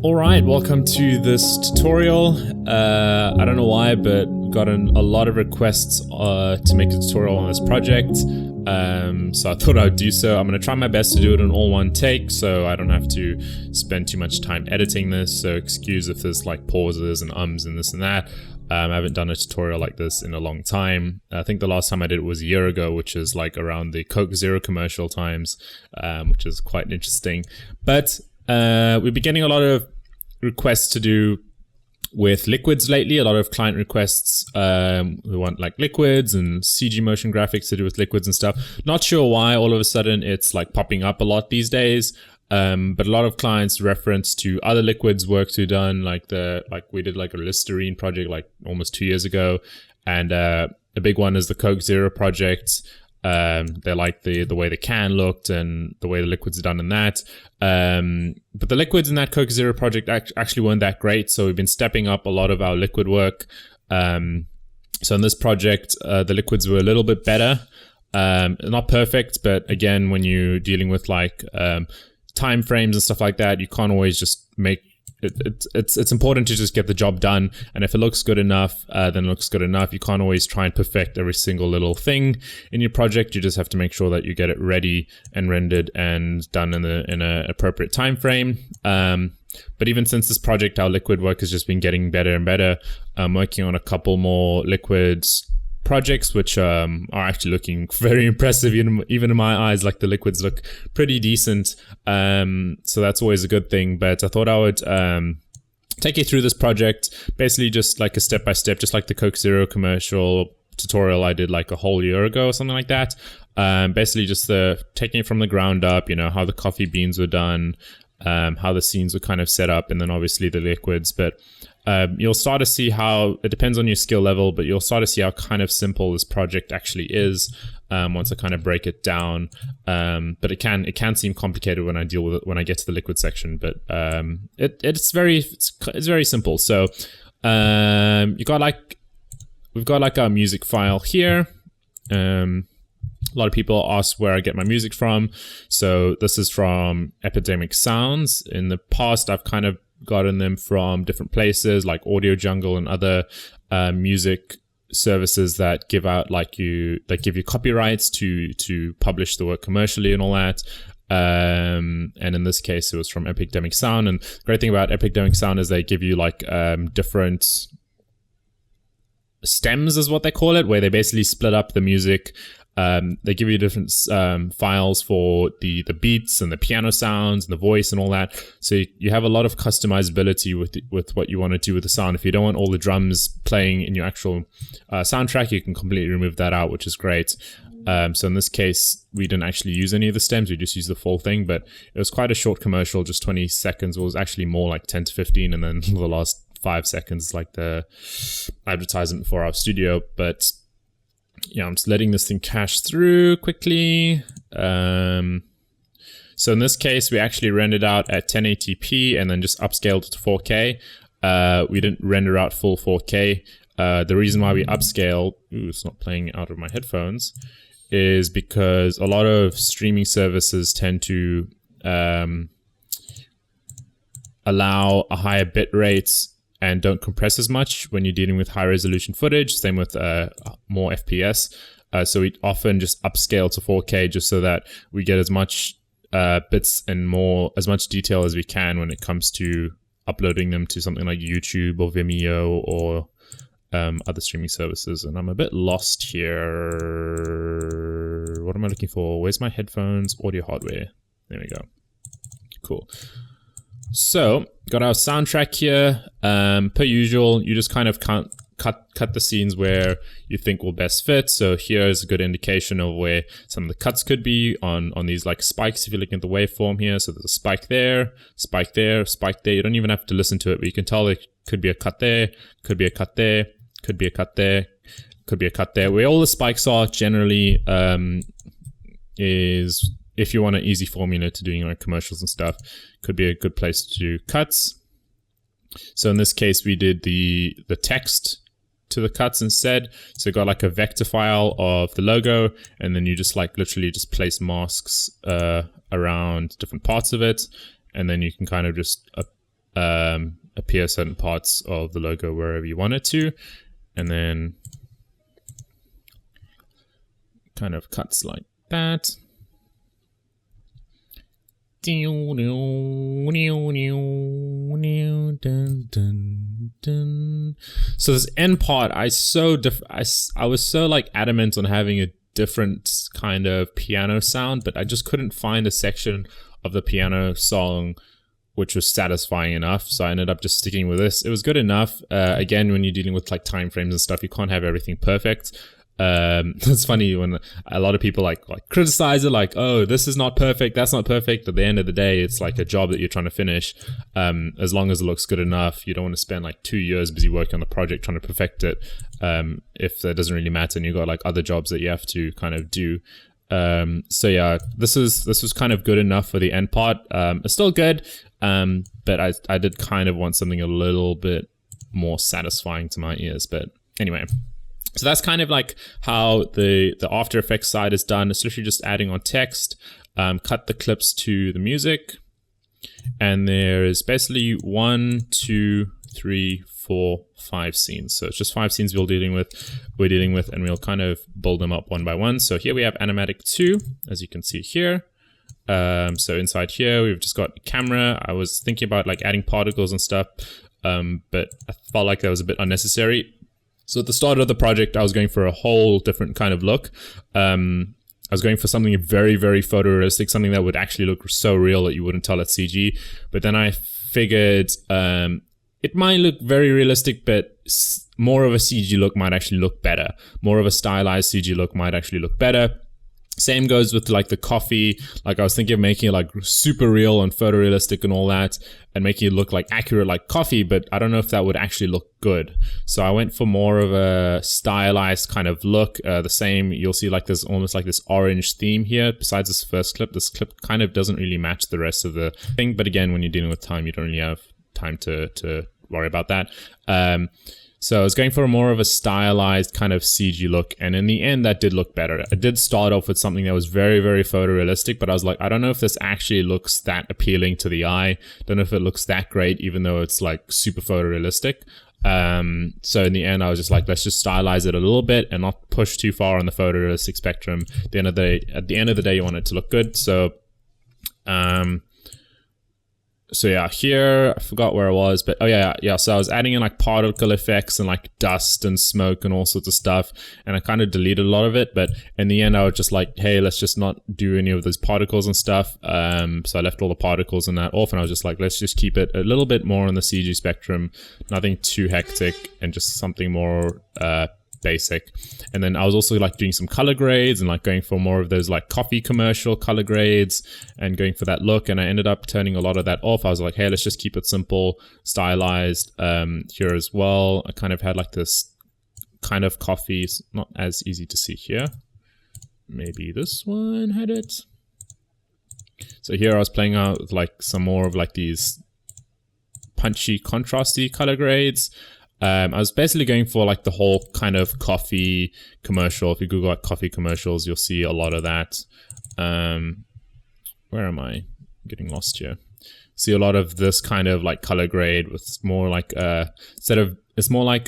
Alright, welcome to this tutorial. I don't know why, but we've gotten a lot of requests to make a tutorial on this project. So I thought I'd do so. I'm going to try my best to do it in all one take, so I don't have to spend too much time editing this. So excuse if there's like pauses and ums and this and that. I haven't done a tutorial like this in a long time. I think the last time I did it was a year ago, which is like around the Coke Zero commercial times, which is quite interesting. But we've been getting a lot of requests to do with liquids lately. A lot of client requests who want like liquids and CG motion graphics to do with liquids and stuff. Not sure why all of a sudden it's like popping up a lot these days. But a lot of clients reference to other liquids works we've done, like we did like a Listerine project like almost 2 years ago, and a big one is the Coke Zero project. They like the way the can looked and the way the liquids are done in that. But the liquids in that Coke Zero project actually weren't that great, so we've been stepping up a lot of our liquid work. So in this project, the liquids were a little bit better. Not perfect, but again, when you're dealing with like time frames and stuff like that, you can't always just make it's important to just get the job done, and if it looks good enough, then it looks good enough. You can't always try and perfect every single little thing in your project. You just have to make sure that you get it ready and rendered and done in a appropriate time frame. But even since this project, our liquid work has just been getting better and better. I'm working on a couple more liquids projects which are actually looking very impressive, even in my eyes. Like the liquids look pretty decent, so that's always a good thing. But I thought I would take you through this project, basically just like a step-by-step, just like the Coke Zero commercial tutorial I did like a whole year ago or something like that. Basically just taking it from the ground up, how the coffee beans were done, how the scenes were kind of set up, and then obviously the liquids. But you'll start to see how it depends on your skill level, but you'll start to see how kind of simple this project actually is once I kind of break it down. But it can seem complicated when I deal with it when I get to the liquid section. But it's very simple. So we've got like our music file here. A lot of people ask where I get my music from. So this is from Epidemic Sounds. In the past, I've kind of gotten them from different places like Audio Jungle and other music services that give you copyrights to publish the work commercially and all that. And in this case, it was from Epidemic Sound. And the great thing about Epidemic Sound is they give you like different stems, is what they call it, where they basically split up the music. They give you different files for the beats and the piano sounds and the voice and all that. So you have a lot of customizability with what you want to do with the sound. If you don't want all the drums playing in your actual soundtrack, you can completely remove that out, which is great. So in this case, we didn't actually use any of the stems. We just used the full thing, but it was quite a short commercial, just 20 seconds. It was actually more like 10 to 15. And then the last 5 seconds, like the advertisement for our studio. But yeah, I'm just letting this thing cache through quickly. So in this case, we actually rendered out at 1080p and then just upscaled to 4K. We didn't render out full 4K. The reason why we upscaled, it's not playing out of my headphones, is because a lot of streaming services tend to allow a higher bit rate and don't compress as much when you're dealing with high resolution footage. Same with more FPS. So we often just upscale to 4K just so that we get as much bits and as much detail as we can when it comes to uploading them to something like YouTube or Vimeo or other streaming services. And I'm a bit lost here. What am I looking for? Where's my headphones? Audio hardware. There we go. Cool. So, got our soundtrack here. Per usual, you just kind of cut the scenes where you think will best fit. So here is a good indication of where some of the cuts could be on these like spikes. If you're looking at the waveform here, so there's a spike there, spike there, spike there. You don't even have to listen to it, but you can tell it could be a cut there, could be a cut there, could be a cut there, could be a cut there. Where all the spikes are generally is, if you want an easy formula to doing like commercials and stuff, could be a good place to do cuts. So in this case, we did the text to the cuts instead. So got like a vector file of the logo, and then you just like literally just place masks around different parts of it, and then you can kind of just appear certain parts of the logo wherever you want it to, and then kind of cuts like that. So this end part, I was so like adamant on having a different kind of piano sound, but I just couldn't find a section of the piano song which was satisfying enough, so I ended up just sticking with this. It was good enough. Again, when you're dealing with like time frames and stuff, you can't have everything perfect. It's funny when a lot of people like criticize it, like, oh, this is not perfect, that's not perfect. At the end of the day, it's like a job that you're trying to finish. As long as it looks good enough, you don't want to spend like 2 years busy working on the project trying to perfect it, if that doesn't really matter and you've got like other jobs that you have to kind of do. So yeah, this was kind of good enough for the end part. It's still good, but I did kind of want something a little bit more satisfying to my ears. But anyway, so that's kind of like how the After Effects side is done. It's literally just adding on text, cut the clips to the music, and there is basically 1, 2, 3, 4, 5 scenes. So it's just 5 scenes we're dealing with, and we'll kind of build them up one by one. So here we have Animatic 2, as you can see here. So inside here, we've just got a camera. I was thinking about like adding particles and stuff, but I felt like that was a bit unnecessary. So at the start of the project, I was going for a whole different kind of look. I was going for something very, very photorealistic, something that would actually look so real that you wouldn't tell it's CG. But then I figured it might look very realistic, but more of a CG look might actually look better. More of a stylized CG look might actually look better. Same goes with like the coffee. Like I was thinking of making it like super real and photorealistic and all that, and making it look like accurate like coffee, but I don't know if that would actually look good. So I went for more of a stylized kind of look. The same, you'll see like there's almost like this orange theme here. Besides this first clip, this clip kind of doesn't really match the rest of the thing. But again, when you're dealing with time, you don't really have time to worry about that. So I was going for more of a stylized kind of CG look, and in the end that did look better. I did start off with something that was very, very photorealistic, but I was like, I don't know if this actually looks that appealing to the eye. Don't know if it looks that great, even though it's like super photorealistic. So in the end, I was just like, let's just stylize it a little bit and not push too far on the photorealistic spectrum. At the end of the day, you want it to look good. So yeah, here, I forgot where I was, but oh yeah. So I was adding in like particle effects and like dust and smoke and all sorts of stuff, and I kind of deleted a lot of it, but in the end I was just like, hey, let's just not do any of those particles and stuff. So I left all the particles and that off, and I was just like, let's just keep it a little bit more on the CG spectrum, nothing too hectic, and just something more basic. And then I was also like doing some color grades and like going for more of those like coffee commercial color grades and going for that look, and I ended up turning a lot of that off. I was like, hey, let's just keep it simple, stylized. Here as well, I kind of had like this kind of coffee. It's not as easy to see here. Maybe this one had it. So here I was playing out with like some more of like these punchy contrasty color grades. I was basically going for like the whole kind of coffee commercial. If you Google like coffee commercials, you'll see a lot of that. Where am I? Getting lost here. See a lot of this kind of like color grade with more like it's more like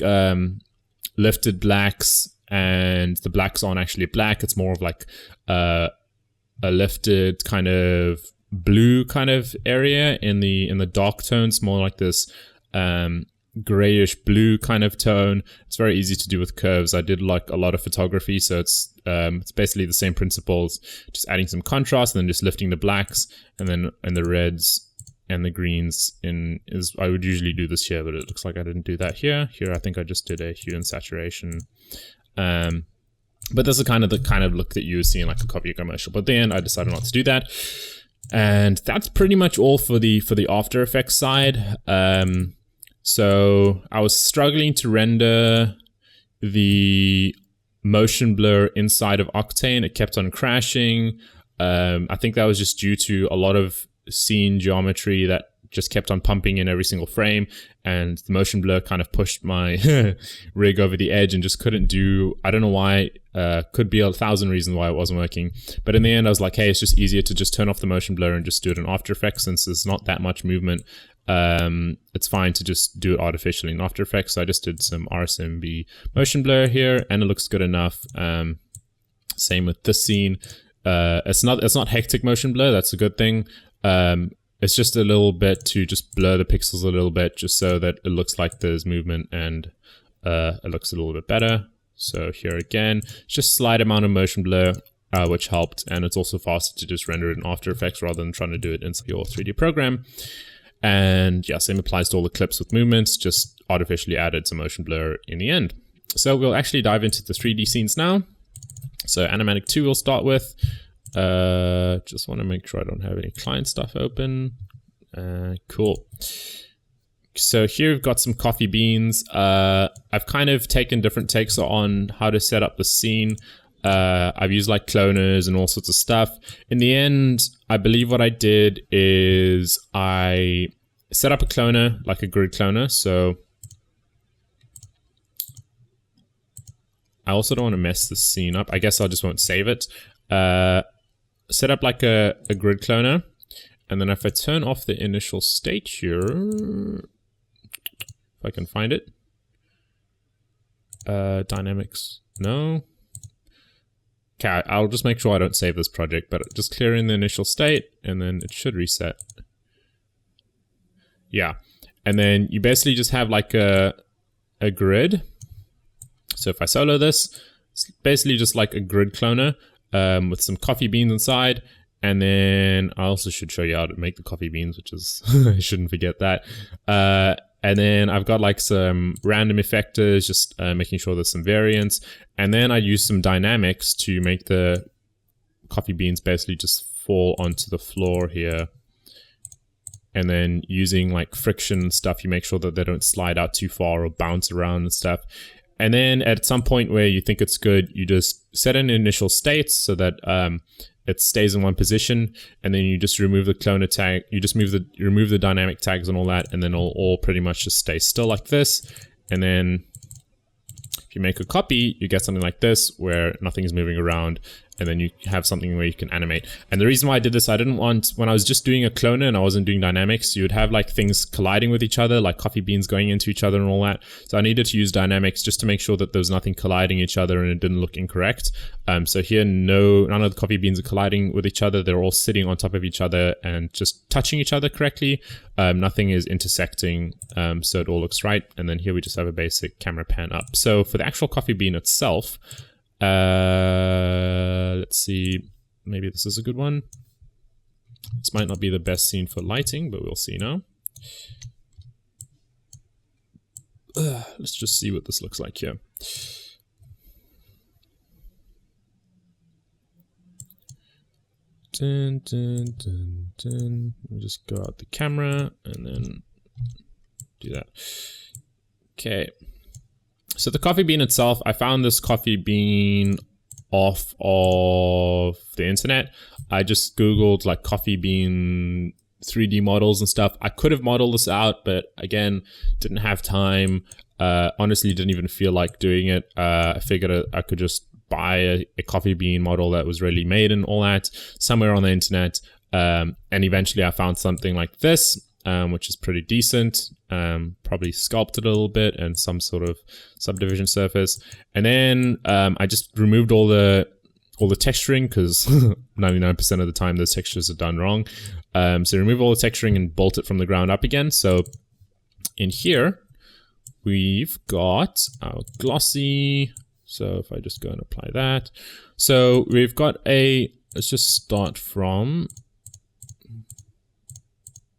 lifted blacks, and the blacks aren't actually black. It's more of like a lifted kind of blue kind of area in the dark tones, more like this grayish blue kind of tone. It's very easy to do with curves. I did like a lot of photography, so it's basically the same principles, just adding some contrast and then just lifting the blacks, and then in the reds and the greens I would usually do this here, but it looks like I didn't do that here. Here I think I just did a hue and saturation. But this is kind of the kind of look that you would see in like a coffee commercial. But then I decided not to do that. And that's pretty much all for the After Effects side. So I was struggling to render the motion blur inside of Octane. It kept on crashing. I think that was just due to a lot of scene geometry that just kept on pumping in every single frame, and the motion blur kind of pushed my rig over the edge and just couldn't do, I don't know why, could be 1,000 reasons why it wasn't working. But in the end I was like, hey, it's just easier to just turn off the motion blur and just do it in After Effects, since there's not that much movement it's fine to just do it artificially in After Effects. So I just did some RSMB motion blur here, and it looks good enough. Same with this scene. It's not hectic motion blur. That's a good thing. It's just a little bit to just blur the pixels a little bit, just so that it looks like there's movement and it looks a little bit better. So here again, just slight amount of motion blur, which helped, and it's also faster to just render it in After Effects rather than trying to do it inside your 3D program. And yeah, same applies to all the clips with movements, just artificially added some motion blur in the end. So we'll actually dive into the 3D scenes now. So Animatic 2 we'll start with. Just want to make sure I don't have any client stuff open. Cool. So here we've got some coffee beans. I've kind of taken different takes on how to set up the scene. I've used like cloners and all sorts of stuff. In the end, I believe what I did is I set up a cloner, like a grid cloner. So I also don't want to mess the scene up. I guess I just won't save it. Set up like a grid cloner. And then if I turn off the initial state here, if I can find it. Dynamics, no. Okay, I'll just make sure I don't save this project, but just clear in the initial state, and then it should reset. Yeah, and then you basically just have like a grid. So if I solo this, it's basically just like a grid cloner with some coffee beans inside. And then I also should show you how to make the coffee beans, which is, I shouldn't forget that. And then I've got like some random effectors, just making sure there's some variance. And then I use some dynamics to make the coffee beans basically just fall onto the floor here. And then using like friction stuff, you make sure that they don't slide out too far or bounce around and stuff. And then at some point where you think it's good, you just set an initial state so that it stays in one position, and then you just remove the cloner tag, you just remove the dynamic tags and all that, and then it'll all pretty much just stay still like this. And then if you make a copy, you get something like this where nothing is moving around, and then you have something where you can animate. And the reason why I did this, I didn't want, when I was just doing a cloner and I wasn't doing dynamics, you would have like things colliding with each other, like coffee beans going into each other and all that. So I needed to use dynamics just to make sure that there was nothing colliding each other and it didn't look incorrect. So here, none of the coffee beans are colliding with each other. They're all sitting on top of each other and just touching each other correctly. Nothing is intersecting, so it all looks right. And then here we just have a basic camera pan up. So for the actual coffee bean itself, let's see, maybe this is a good one. This might not be the best scene for lighting, but we'll see now. Let's just see what this looks like here. Dun, dun, dun, dun. We'll just go out the camera and then do that. Okay. So the coffee bean itself, I found this coffee bean off of the internet. I just Googled like coffee bean 3D models and stuff. I could have modeled this out, but again, didn't have time. Honestly, didn't even feel like doing it. I figured I could just buy a coffee bean model that was really made and all that somewhere on the internet. And eventually I found something like this, which is pretty decent. Probably sculpted a little bit and some sort of subdivision surface. And then I just removed all the texturing, because 99% of the time those textures are done wrong. So remove all the texturing and bolt it from the ground up again. So in here, we've got our glossy. So if I just go and apply that. So we've got let's just start from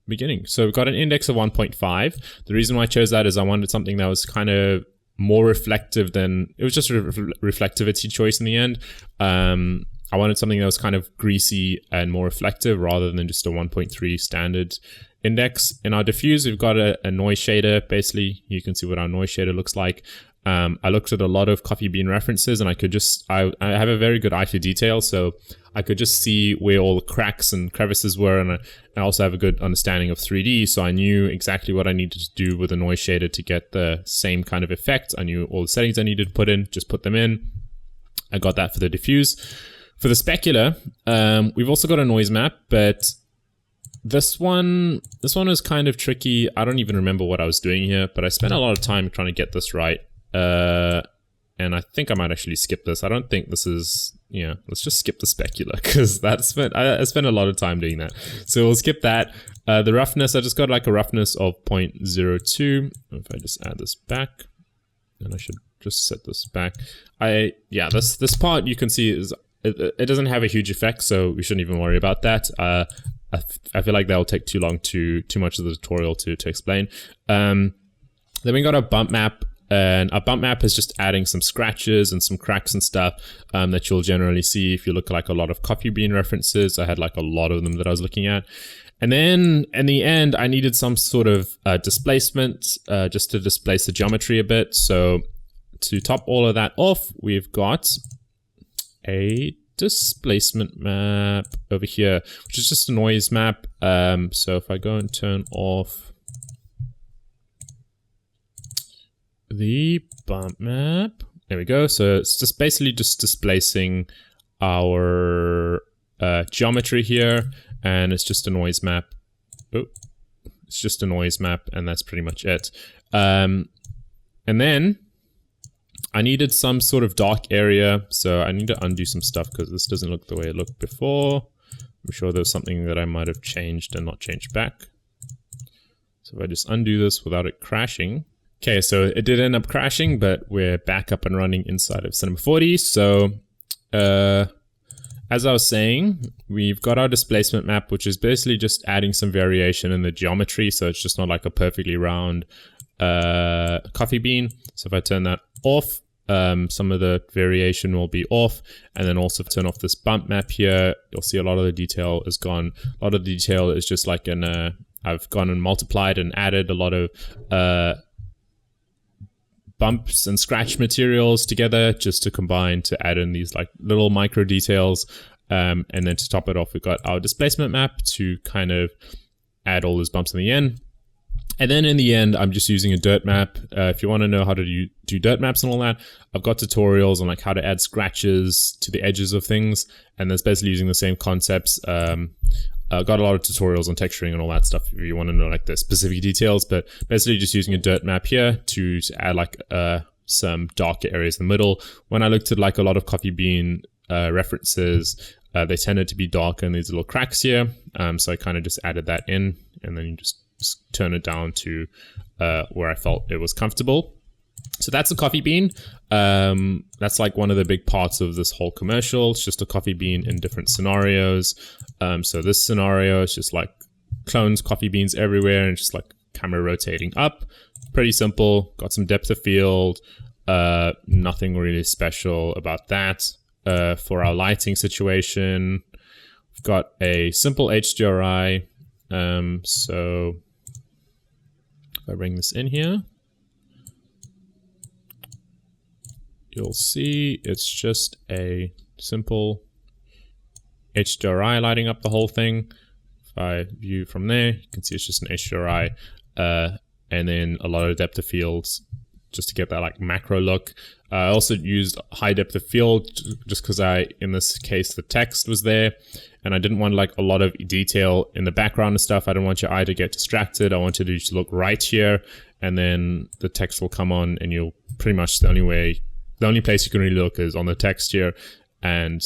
beginning. So we've got an index of 1.5. The reason why I chose that is I wanted something that was kind of more reflective than, it was just a reflectivity choice in the end. I wanted something that was kind of greasy and more reflective rather than just a 1.3 standard index. In our diffuse, we've got a noise shader. Basically, you can see what our noise shader looks like. I looked at a lot of coffee bean references, and I could just, I have a very good eye for detail, so I could just see where all the cracks and crevices were, and I also have a good understanding of 3D, so I knew exactly what I needed to do with a noise shader to get the same kind of effect. I knew all the settings I needed to put in, just put them in. I got that for the diffuse. For the specular, we've also got a noise map, but This one was kind of tricky. I don't even remember what I was doing here, but I spent a lot of time trying to get this right. And I think I might actually skip this. I don't think this is, let's just skip the specular, because I spent a lot of time doing that. So we'll skip that. The roughness, I just got like a roughness of 0.02. If I just add this back, and I should just set this back. This part you can see is, it doesn't have a huge effect, so we shouldn't even worry about that. I feel like that'll take too long, too much of the tutorial to explain. Then we got our bump map, and our bump map is just adding some scratches and some cracks and stuff that you'll generally see if you look at like a lot of coffee bean references. I had like a lot of them that I was looking at. And then in the end, I needed some sort of displacement just to displace the geometry a bit. So to top all of that off, we've got a displacement map over here, which is just a noise map. So if I go and turn off the bump map, there we go. So it's just basically just displacing our geometry here, and it's just a noise map. It's just a noise map, and that's pretty much it. And then I needed some sort of dark area, so I need to undo some stuff because this doesn't look the way it looked before. I'm sure there's something that I might have changed and not changed back. So if I just undo this without it crashing. Okay, so it did end up crashing, but we're back up and running inside of Cinema 4D. So as I was saying, we've got our displacement map, which is basically just adding some variation in the geometry, so it's just not like a perfectly round coffee bean. So if I turn that off, some of the variation will be off, and then also turn off this bump map here, you'll see a lot of the detail is gone. A lot of the detail is just like I've gone and multiplied and added a lot of bumps and scratch materials together just to combine to add in these like little micro details. And then to top it off, we've got our displacement map to kind of add all those bumps in the end. And then in the end, I'm just using a dirt map. If you want to know how to do dirt maps and all that, I've got tutorials on like how to add scratches to the edges of things. And that's basically using the same concepts. I've got a lot of tutorials on texturing and all that stuff if you want to know like the specific details, but basically just using a dirt map here to add like some darker areas in the middle. When I looked at like a lot of coffee bean references, they tended to be darker in these little cracks here. So I kind of just added that in, and then you just turn it down to where I felt it was comfortable. So that's a coffee bean. That's like one of the big parts of this whole commercial. It's just a coffee bean in different scenarios. So this scenario is just like clones coffee beans everywhere and just like camera rotating up. Pretty simple. Got some depth of field. Nothing really special about that. For our lighting situation, we've got a simple HDRI. So if I bring this in here, you'll see it's just a simple HDRI lighting up the whole thing. If I view from there, you can see it's just an HDRI, and then a lot of depth of fields just to get that like macro look. I also used high depth of field just because in this case, the text was there, and I didn't want like a lot of detail in the background and stuff. I didn't want your eye to get distracted. I wanted you to look right here, and then the text will come on, and you'll pretty much the only place you can really look is on the text here, and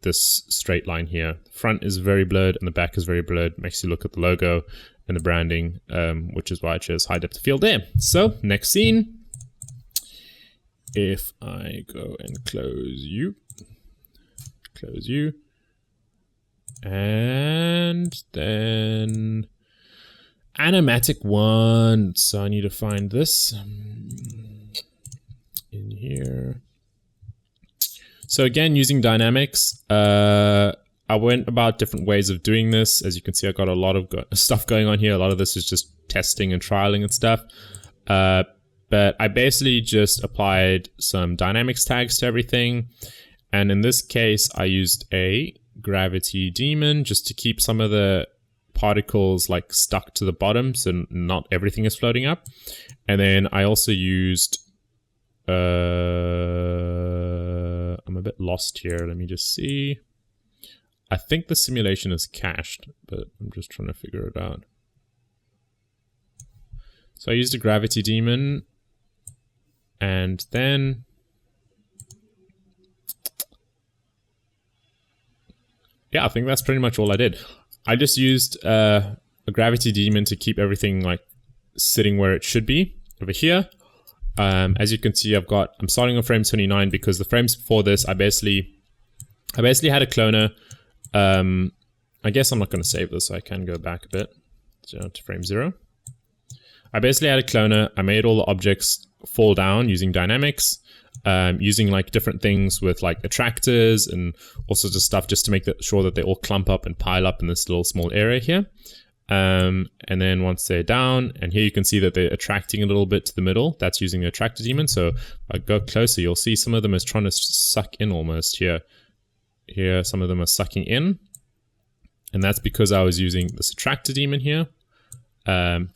this straight line here. The front is very blurred and the back is very blurred. Makes you look at the logo and the branding, which is why I chose high depth of field there. So next scene, if I go and close you, and then Animatic 1. So I need to find this in here. So again, using dynamics, I went about different ways of doing this. As you can see, I got a lot of stuff going on here. A lot of this is just testing and trialing and stuff. But I basically just applied some dynamics tags to everything. And in this case, I used a gravity daemon just to keep some of the particles like stuck to the bottom, so not everything is floating up. And then I also used I'm a bit lost here. Let me just see. I think the simulation is cached, but I'm just trying to figure it out. So I used a gravity daemon, and then yeah, I think that's pretty much all I did. I just used a gravity daemon to keep everything like sitting where it should be over here. As you can see, I'm starting on frame 29 because the frames before this, I basically had a cloner. I guess I'm not going to save this, so I can go back a bit to frame 0. I basically had a cloner. I made all the objects fall down using dynamics, using like different things with like attractors and all sorts of stuff just to make sure that they all clump up and pile up in this little small area here. And then once they're down, and here you can see that they're attracting a little bit to the middle. That's using the attractor daemon. So if I go closer, you'll see some of them is trying to suck in almost here. Here, some of them are sucking in. And that's because I was using this attractor daemon here,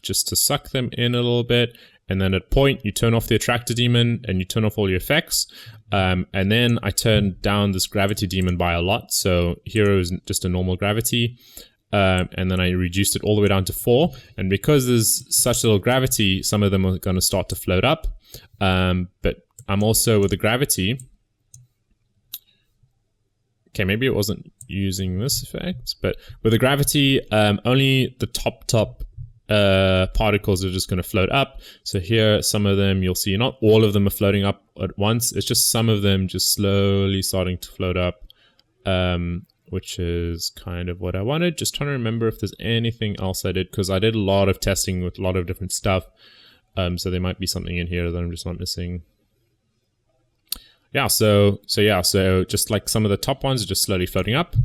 just to suck them in a little bit. And then at point, you turn off the attractor daemon and you turn off all your effects. And then I turned down this gravity daemon by a lot. So here is just a normal gravity. And then I reduced it all the way down to 4. And because there's such little gravity, some of them are going to start to float up. But I'm also with the gravity. Okay, maybe it wasn't using this effect, but with the gravity, only the top particles are just going to float up. So here, some of them you'll see, not all of them are floating up at once. It's just some of them just slowly starting to float up. Which is kind of what I wanted. Just trying to remember if there's anything else I did, because I did a lot of testing with a lot of different stuff. So there might be something in here that I'm just not missing. Yeah, so just like some of the top ones are just slowly floating up.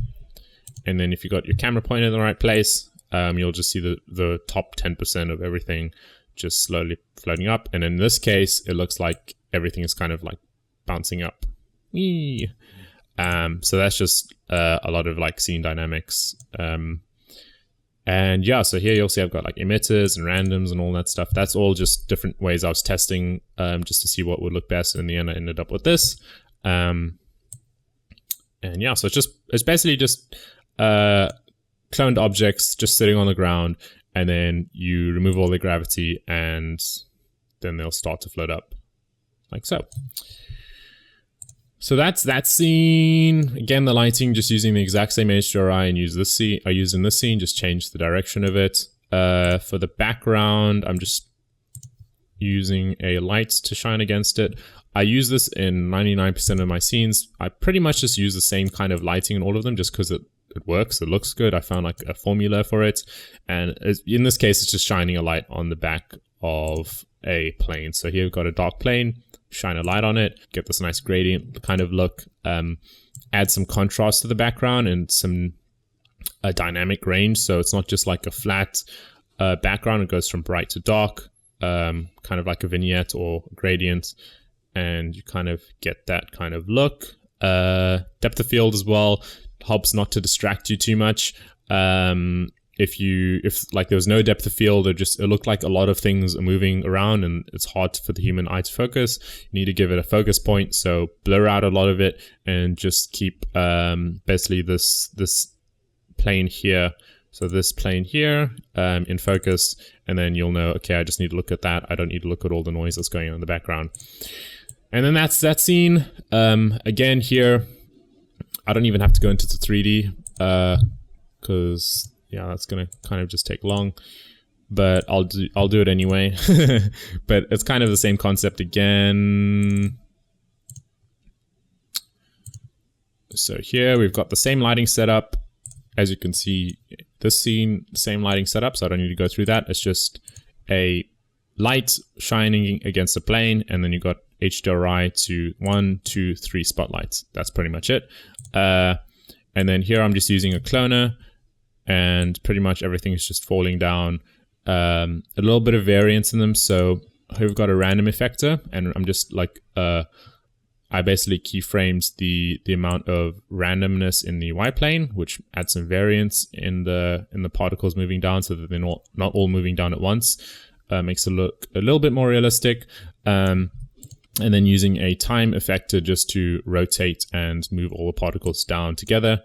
And then if you got your camera pointed in the right place, you'll just see the top 10% of everything just slowly floating up. And in this case, it looks like everything is kind of like bouncing up. Whee! So that's just a lot of like scene dynamics. And yeah, so here you'll see I've got like emitters and randoms and all that stuff. That's all just different ways I was testing just to see what would look best. In the end, I ended up with this. And yeah, so it's basically just cloned objects just sitting on the ground, and then you remove all the gravity and then they'll start to float up like so. So that's that scene. Again, the lighting, just using the exact same HDRI and use this scene. I used in this scene, just change the direction of it. For the background, I'm just using a light to shine against it. I use this in 99% of my scenes. I pretty much just use the same kind of lighting in all of them just because it works, it looks good. I found like a formula for it. And in this case, it's just shining a light on the back of a plane. So here we've got a dark plane. Shine a light on it, get this nice gradient kind of look, add some contrast to the background and some dynamic range. So it's not just like a flat background, it goes from bright to dark, kind of like a vignette or gradient, and you kind of get that kind of look. Depth of field as well helps not to distract you too much. If like there was no depth of field, it looked like a lot of things are moving around and it's hard for the human eye to focus. You need to give it a focus point, so blur out a lot of it and just keep basically this plane here. So this plane here in focus, and then you'll know, okay, I just need to look at that. I don't need to look at all the noise that's going on in the background. And then that's that scene. Again here, I don't even have to go into the 3D because yeah, that's gonna kind of just take long, but I'll do it anyway. But it's kind of the same concept again. So here we've got the same lighting setup. As you can see, this scene, same lighting setup, so I don't need to go through that. It's just a light shining against a plane, and then you got HDRI to 1, 2, 3 spotlights. That's pretty much it. And then here I'm just using a cloner, and pretty much everything is just falling down. A little bit of variance in them. So here we've got a random effector, and I'm just like, I basically keyframes the amount of randomness in the Y plane, which adds some variance in the particles moving down, so that they're not all moving down at once. Makes it look a little bit more realistic. And then using a time effector just to rotate and move all the particles down together.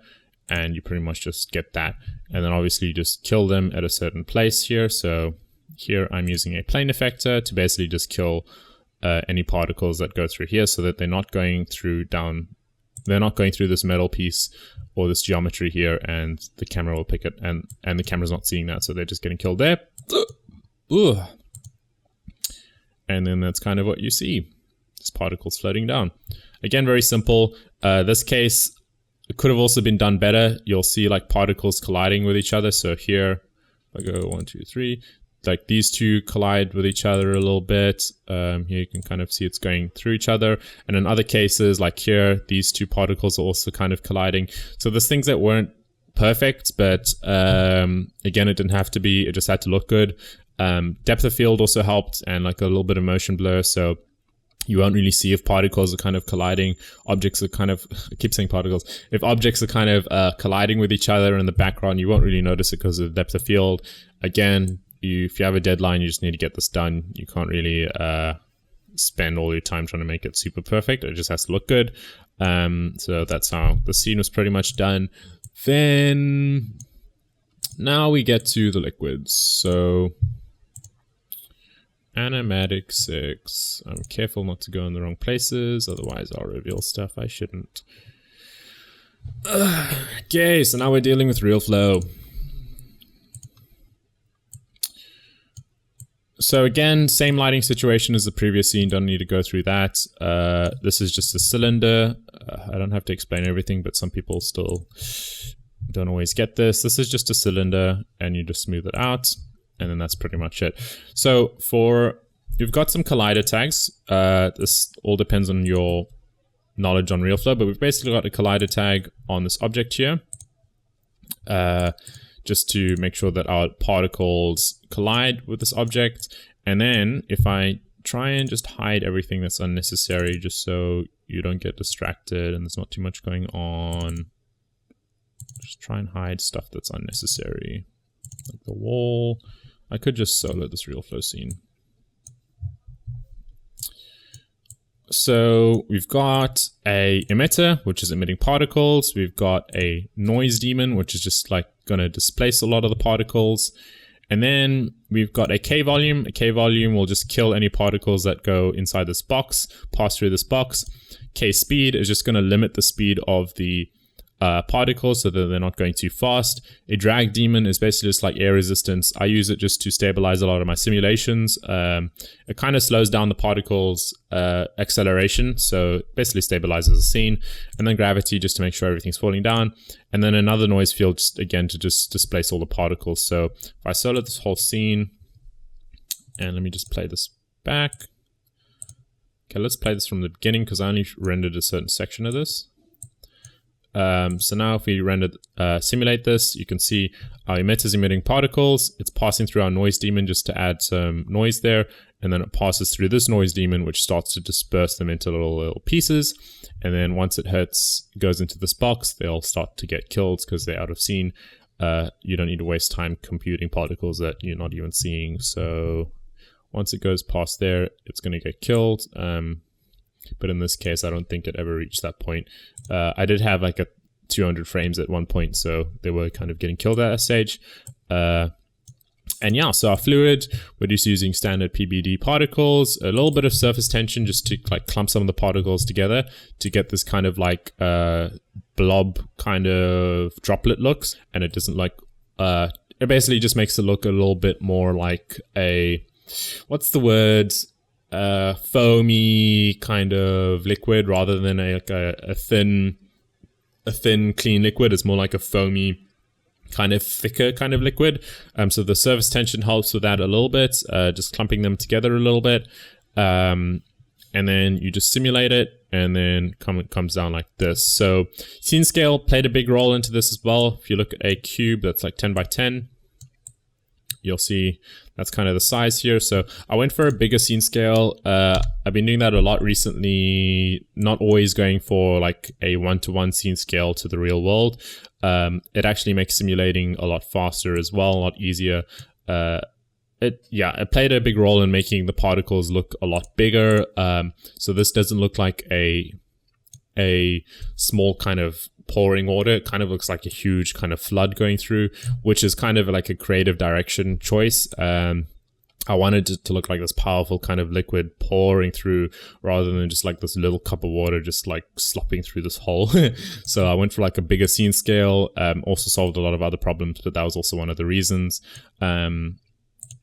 and you pretty much just get that. And then obviously you just kill them at a certain place here. So here I'm using a plane effector to basically just kill any particles that go through here, so that they're not going through this metal piece or this geometry here, and the camera will pick it, and the camera's not seeing that, so they're just getting killed there. Ugh. And then that's kind of what you see. This particle's floating down. Again, very simple. This case, it could have also been done better. You'll see like particles colliding with each other. So here, I go 1, 2, 3. Like these two collide with each other a little bit. Here you can kind of see it's going through each other. And in other cases, like here, these two particles are also kind of colliding. So there's things that weren't perfect, but again, it didn't have to be. It just had to look good. Depth of field also helped, and like a little bit of motion blur. So you won't really see if particles are kind of colliding. Objects are kind of, I keep saying particles. If objects are kind of colliding with each other in the background, you won't really notice it because of the depth of field. Again, if you have a deadline, you just need to get this done. You can't really spend all your time trying to make it super perfect. It just has to look good. So that's how the scene was pretty much done. Then now we get to the liquids. So Animatic 6. I'm careful not to go in the wrong places, otherwise I'll reveal stuff I shouldn't. Okay, so now we're dealing with Realflow. So again, same lighting situation as the previous scene, don't need to go through that. This is just a cylinder. I don't have to explain everything, but some people still don't always get this. This is just a cylinder, and you just smooth it out, and then that's pretty much it. So you've got some collider tags. This all depends on your knowledge on Realflow, but we've basically got a collider tag on this object here. Just to make sure that our particles collide with this object. And then if I try and just hide everything that's unnecessary, just so you don't get distracted and there's not too much going on. Just try and hide stuff that's unnecessary. Like the wall. I could just solo this Realflow scene. So we've got a emitter, which is emitting particles. We've got a noise daemon, which is just like going to displace a lot of the particles. And then we've got a K-volume. A K-volume will just kill any particles that go inside this box, pass through this box. K-speed is just going to limit the speed of the particles so that they're not going too fast. A drag daemon is basically just like air resistance. I use it just to stabilize a lot of my simulations. It kind of slows down the particles acceleration, so it basically stabilizes the scene. And then gravity, just to make sure everything's falling down. And then another noise field, just again to just displace all the particles. So if I solo this whole scene, and let me just play this back. Okay, let's play this from the beginning because I only rendered a certain section of this. So now if we simulate this, you can see our emitter is emitting particles. It's passing through our noise daemon just to add some noise there. And then it passes through this noise daemon, which starts to disperse them into little pieces. And then once it goes into this box, they'll start to get killed because they're out of scene. You don't need to waste time computing particles that you're not even seeing. So once it goes past there, it's going to get killed. But in this case, I don't think it ever reached that point. I did have like a 200 frames at one point, so they were kind of getting killed at that stage. And yeah, so our fluid, we're just using standard PBD particles, a little bit of surface tension just to like clump some of the particles together to get this kind of like blob kind of droplet looks. And it doesn't like, it basically just makes it look a little bit more like a, what's the word? Foamy kind of liquid rather than a thin clean liquid. It's more like a foamy kind of thicker kind of liquid. So the surface tension helps with that a little bit, just clumping them together a little bit. And then you just simulate it, and then it comes down like this. So scene scale played a big role into this as well. If you look at a cube that's like 10 by 10, you'll see that's kind of the size here. So I went for a bigger scene scale. I've been doing that a lot recently, not always going for like a 1-to-1 scene scale to the real world. It actually makes simulating a lot faster as well, a lot easier. It played a big role in making the particles look a lot bigger. So this doesn't look like a small kind of pouring water. It kind of looks like a huge kind of flood going through, which is kind of like a creative direction choice. I wanted it to look like this powerful kind of liquid pouring through rather than just like this little cup of water just like slopping through this hole. So I went for like a bigger scene scale, also solved a lot of other problems, but that was also one of the reasons.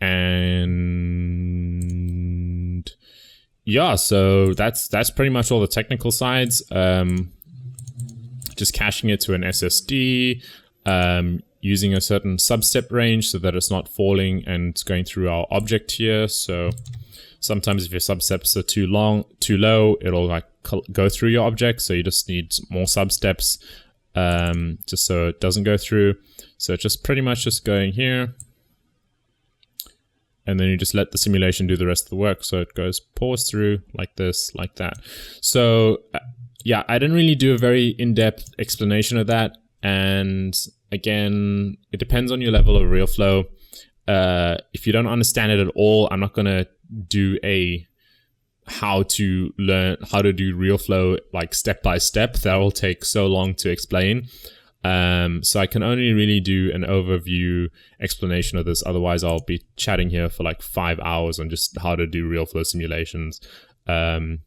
And yeah, so that's pretty much all the technical sides. Just caching it to an SSD, using a certain substep range so that it's not falling and going through our object here. So sometimes if your substeps are too low, it'll like go through your object. So you just need more substeps, just so it doesn't go through. So it's just pretty much just going here. And then you just let the simulation do the rest of the work. So it goes pours through like this, like that. So yeah, I didn't really do a very in-depth explanation of that. And again, it depends on your level of Realflow. If you don't understand it at all, I'm not going to do a how to learn how to do Realflow like step by step. That will take so long to explain. So I can only really do an overview explanation of this. Otherwise, I'll be chatting here for like 5 hours on just how to do Realflow simulations. And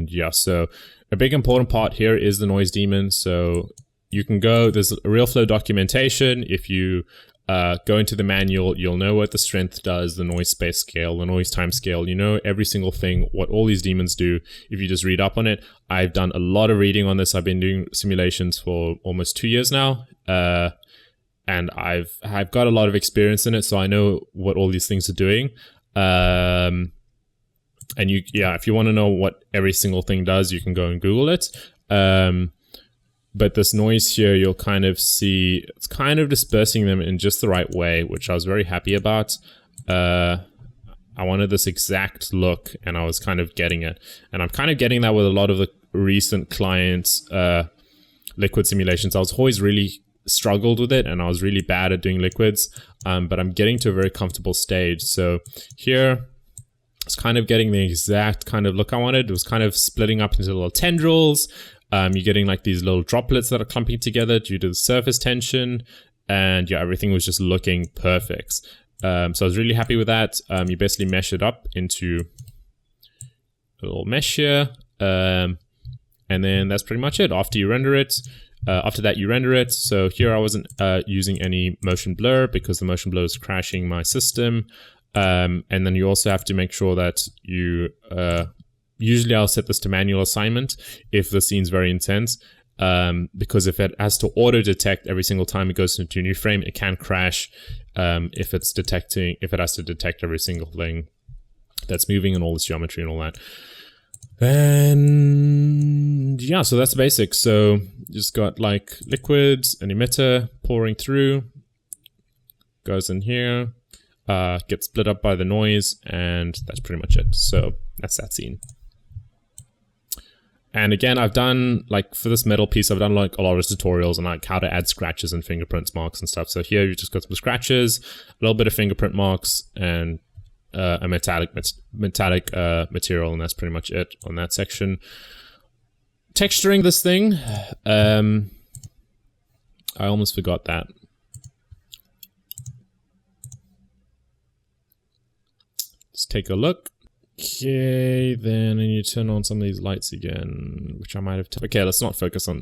yeah, so a big important part here is the noise daemon. So you can go, there's a Realflow documentation. If you go into the manual, you'll know what the strength does, the noise space scale, the noise time scale. You know every single thing, what all these daemons do if you just read up on it. I've done a lot of reading on this. I've been doing simulations for almost 2 years now. And I've got a lot of experience in it, so I know what all these things are doing. And if you want to know what every single thing does, you can go and Google it. But this noise here, you'll kind of see, it's kind of dispersing them in just the right way, which I was very happy about. I wanted this exact look, and I was kind of getting it. And I'm kind of getting that with a lot of the recent clients' liquid simulations. I was always really struggled with it, and I was really bad at doing liquids, but I'm getting to a very comfortable stage. So here, it's kind of getting the exact kind of look I wanted. It was kind of splitting up into little tendrils. You're getting like these little droplets that are clumping together due to the surface tension. And yeah, everything was just looking perfect. So I was really happy with that. You basically mesh it up into a little mesh here. And then that's pretty much it. After you render it, after that you render it. So here I wasn't using any motion blur because the motion blur is crashing my system. And then you also have to make sure that you... usually I'll set this to manual assignment if the scene's very intense, because if it has to auto detect every single time it goes into a new frame, it can crash if it has to detect every single thing that's moving and all this geometry and all that. And yeah, so that's the basics. So you just got like liquids, an emitter pouring through, goes in here, gets split up by the noise, and that's pretty much it. So that's that scene. And again, I've done, like, for this metal piece, I've done, like, a lot of tutorials on, like, how to add scratches and fingerprints marks and stuff. So here, you just got some scratches, a little bit of fingerprint marks, and a metallic material, and that's pretty much it on that section. Texturing this thing, I almost forgot that. Let's take a look. Okay, then I need to turn on some of these lights again, which I might have... Okay, let's not focus on...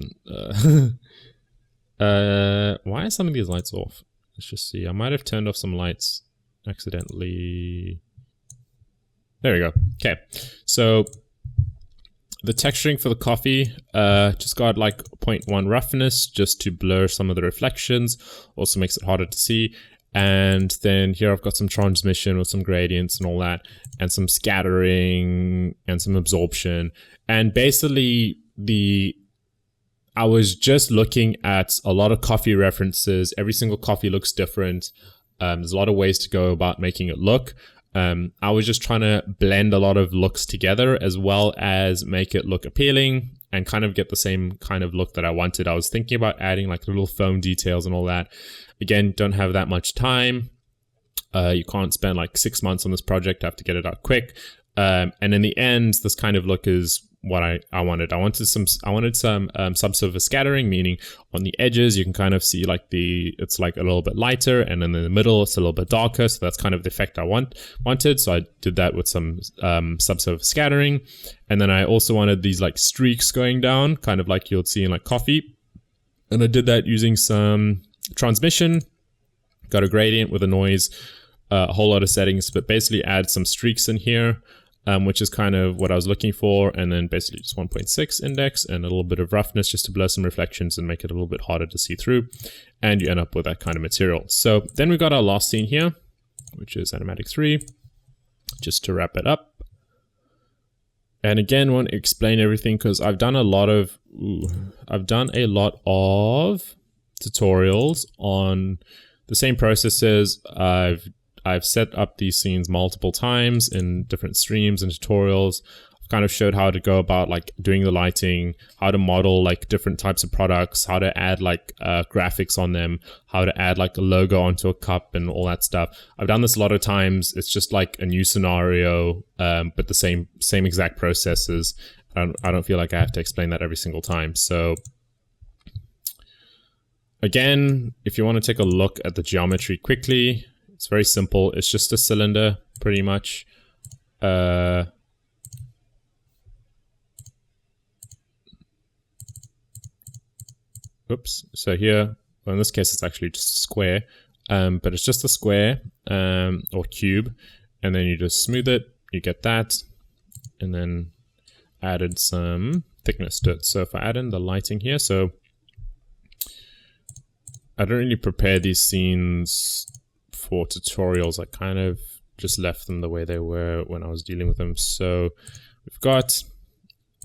why are some of these lights off? Let's just see. I might have turned off some lights accidentally. There we go. Okay, so the texturing for the coffee just got like 0.1 roughness just to blur some of the reflections. Also makes it harder to see. And then here I've got some transmission with some gradients and all that, and some scattering and some absorption. And basically I was just looking at a lot of coffee references. Every single coffee looks different. There's a lot of ways to go about making it look. I was just trying to blend a lot of looks together as well as make it look appealing and kind of get the same kind of look that I wanted. I was thinking about adding like little foam details and all that. Again, don't have that much time. You can't spend like 6 months on this project. I have to get it out quick. And in the end, this kind of look is what I wanted. I wanted some subsurface scattering, meaning on the edges you can kind of see like it's like a little bit lighter, and then in the middle it's a little bit darker. So that's kind of the effect I wanted. So I did that with some subsurface scattering, and then I also wanted these like streaks going down, kind of like you'll see in like coffee. And I did that using some transmission. Got a gradient with a noise, a whole lot of settings, but basically add some streaks in here, which is kind of what I was looking for. And then basically just 1.6 index and a little bit of roughness just to blur some reflections and make it a little bit harder to see through. And you end up with that kind of material. So then we got our last scene here, which is Animatic 3, just to wrap it up. And again, I want to explain everything because I've done a lot of tutorials on the same processes. I've set up these scenes multiple times in different streams and tutorials. I've kind of showed how to go about like doing the lighting, how to model like different types of products, how to add like graphics on them, how to add like a logo onto a cup and all that stuff. I've done this a lot of times. It's just like a new scenario, but the same exact processes. I don't feel like I have to explain that every single time. So again, if you want to take a look at the geometry quickly, it's very simple. It's just a cylinder, pretty much. Oops. So here, well, in this case, it's actually just a square, but it's just a square or cube, and then you just smooth it. You get that, and then added some thickness to it. So if I add in the lighting here, so I don't really prepare these scenes for tutorials. I kind of just left them the way they were when I was dealing with them. So we've got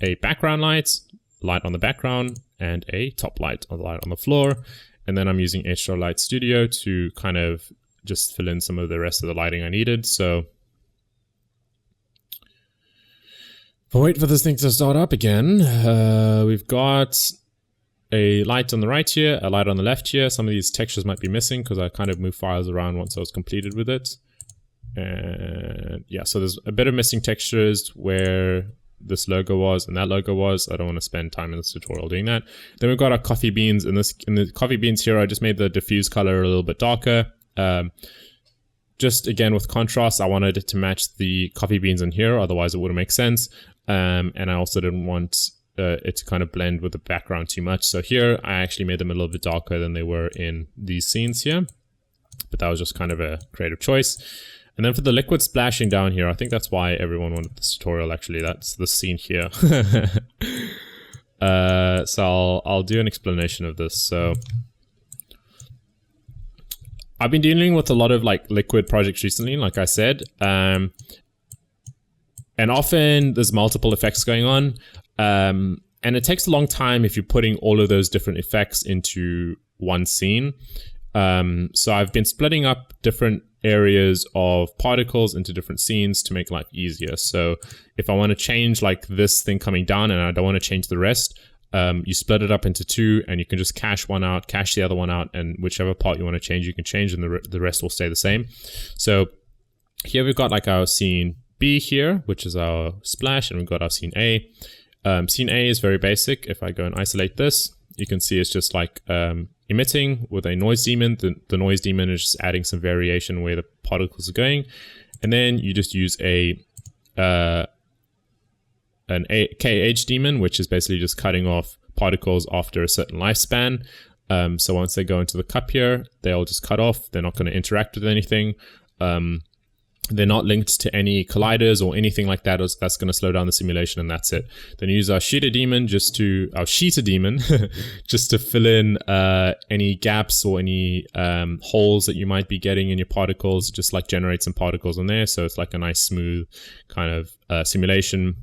a background light on the background, and a top light on the floor. And then I'm using H2O Light Studio to kind of just fill in some of the rest of the lighting I needed. So I'll wait for this thing to start up again. We've got a light on the right here, a light on the left here. Some of these textures might be missing because I kind of moved files around once I was completed with it. And yeah, so there's a bit of missing textures where this logo was and that logo was. I don't want to spend time in this tutorial doing that. Then we've got our coffee beans. In the coffee beans here, I just made the diffuse color a little bit darker. Just again with contrast, I wanted it to match the coffee beans in here, otherwise it wouldn't make sense. And I also didn't want it to kind of blend with the background too much. So here I actually made them a little bit darker than they were in these scenes here, but that was just kind of a creative choice. And then for the liquid splashing down here, I think that's why everyone wanted this tutorial actually. That's the scene here. So I'll do an explanation of this. So I've been dealing with a lot of like liquid projects recently, like I said. And often there's multiple effects going on. And it takes a long time if you're putting all of those different effects into one scene. So I've been splitting up different areas of particles into different scenes to make life easier. So if I want to change like this thing coming down and I don't want to change the rest, you split it up into two and you can just cache one out, cache the other one out, and whichever part you want to change, you can change, and the rest will stay the same. So here we've got like our scene B here, which is our splash, and we've got our scene A. Scene A is very basic. If I go and isolate this, you can see it's just like emitting with a noise daemon. The noise daemon is just adding some variation where the particles are going. And then you just use an KH daemon, which is basically just cutting off particles after a certain lifespan. So once they go into the cup here, they'll just cut off. They're not going to interact with anything. They're not linked to any colliders or anything like that. That's going to slow down the simulation, and that's it. Then use our sheeter daemon just to fill in any gaps or any holes that you might be getting in your particles. Just like generate some particles in there, so it's like a nice smooth kind of simulation.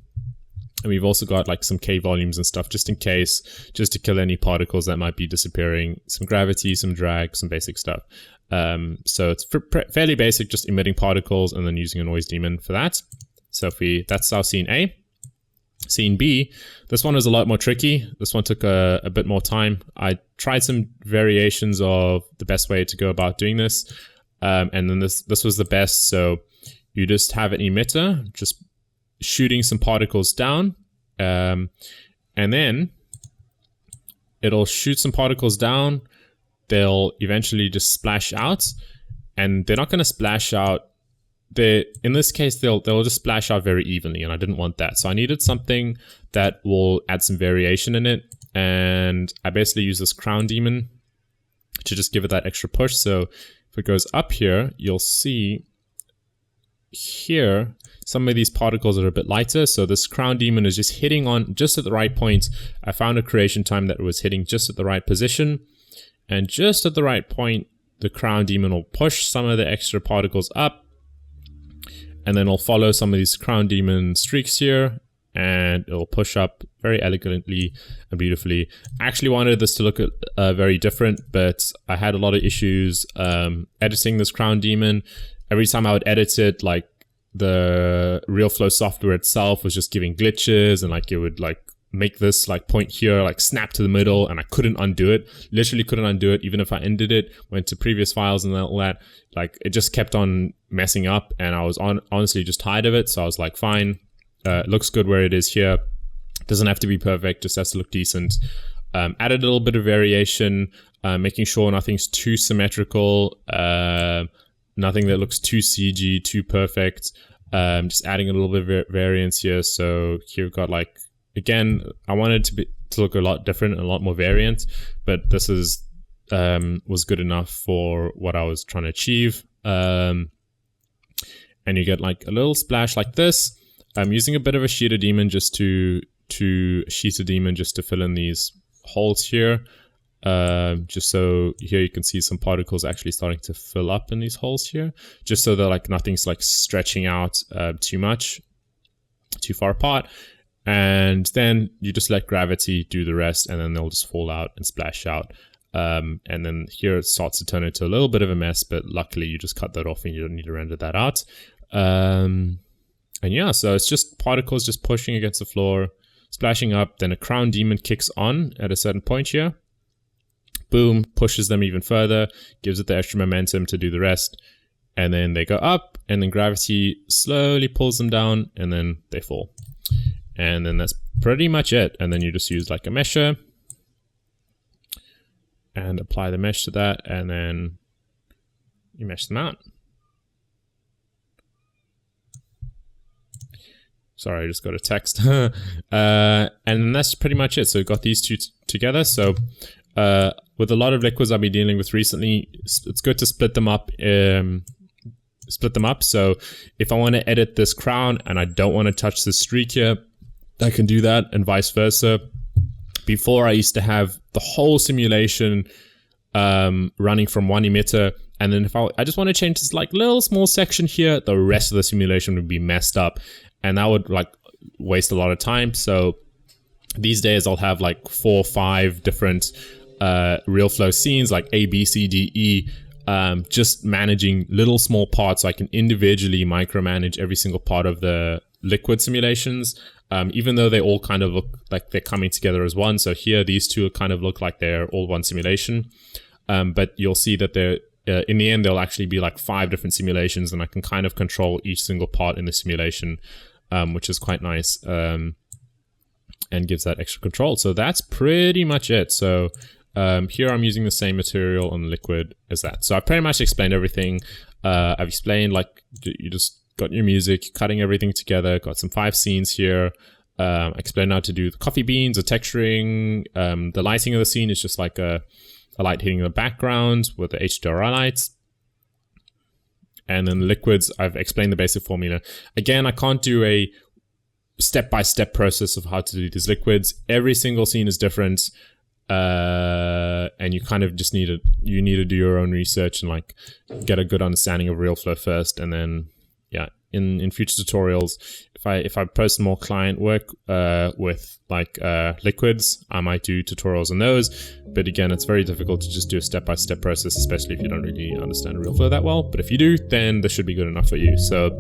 And we've also got like some K volumes and stuff just in case, just to kill any particles that might be disappearing. Some gravity, some drag, some basic stuff. So it's fairly basic, just emitting particles and then using a noise daemon for that. So that's our scene A. Scene B, this one is a lot more tricky. This one took a bit more time. I tried some variations of the best way to go about doing this. And then this was the best. So you just have an emitter, just shooting some particles down, And then it'll shoot some particles down. They'll eventually just splash out, and they're not going to splash out. In this case, they'll just splash out very evenly, and I didn't want that. So I needed something that will add some variation in it. And I basically use this crown demon to just give it that extra push. So if it goes up here, you'll see here some of these particles are a bit lighter. So this crown demon is just hitting on just at the right point. I found a creation time that was hitting just at the right position. And just at the right point, the crown demon will push some of the extra particles up. And then it'll follow some of these crown demon streaks here. And it'll push up very elegantly and beautifully. I actually wanted this to look very different, but I had a lot of issues editing this crown demon. Every time I would edit it, like the Realflow software itself was just giving glitches, and like it would like make this like point here like snap to the middle, and I couldn't undo it. Literally couldn't undo it. Even if I ended it, went to previous files and all that, like it just kept on messing up, and I was honestly just tired of it. So I was like, fine, it looks good where it is here. Doesn't have to be perfect, just has to look decent. Added a little bit of variation, making sure nothing's too symmetrical, nothing that looks too CG, too perfect. Just adding a little bit of variance here. So here we've got like, again, I wanted to look a lot different and a lot more variant, but this is was good enough for what I was trying to achieve. And you get like a little splash like this. I'm using a bit of a sheeter demon just to fill in these holes here. Just so here you can see some particles actually starting to fill up in these holes here, just so that like nothing's like stretching out too much, too far apart. And then you just let gravity do the rest, and then they'll just fall out and splash out. And then here it starts to turn into a little bit of a mess, but luckily you just cut that off and you don't need to render that out. And yeah, so it's just particles just pushing against the floor, splashing up. Then a crown demon kicks on at a certain point here. Boom, pushes them even further, gives it the extra momentum to do the rest. And then they go up, and then gravity slowly pulls them down, and then they fall. And then that's pretty much it. And then you just use like a mesher and apply the mesh to that, and then you mesh them out. Sorry, I just got a text. And then that's pretty much it. So we've got these two together. So with a lot of liquids I've been dealing with recently, it's good to split them up. So if I want to edit this crown and I don't want to touch this streak here, I can do that, and vice versa. Before, I used to have the whole simulation running from one emitter, and then if I just want to change this like little small section here, the rest of the simulation would be messed up, and that would like waste a lot of time. So these days I'll have like 4 or 5 different Realflow scenes, like A, B, C, D, E, just managing little small parts so I can individually micromanage every single part of the liquid simulations. Even though they all kind of look like they're coming together as one. So here, these two kind of look like they're all one simulation. But you'll see that they're, in the end, there'll actually be like 5 different simulations, and I can kind of control each single part in the simulation, which is quite nice, and gives that extra control. So that's pretty much it. So here I'm using the same material on liquid as that. So I've pretty much explained everything. I've explained like you just got your music, cutting everything together, got some 5 scenes here. I explained how to do the coffee beans, the texturing, the lighting of the scene is just like a light hitting the background with the HDRI lights. And then the liquids, I've explained the basic formula. Again, I can't do a step-by-step process of how to do these liquids. Every single scene is different. And you kind of just need to do your own research and like get a good understanding of Realflow first, and then yeah, in future tutorials, if I post more client work with like liquids, I might do tutorials on those. But again, it's very difficult to just do a step-by-step process, especially if you don't really understand Realflow that well. But if you do, then this should be good enough for you. So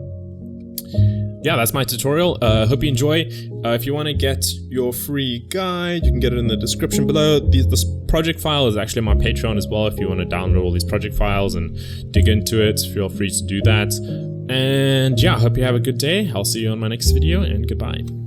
yeah, that's my tutorial. Hope you enjoy. If you want to get your free guide, you can get it in the description below. This project file is actually on my Patreon as well. If you want to download all these project files and dig into it, feel free to do that. And yeah, I hope you have a good day. I'll see you on my next video, and goodbye.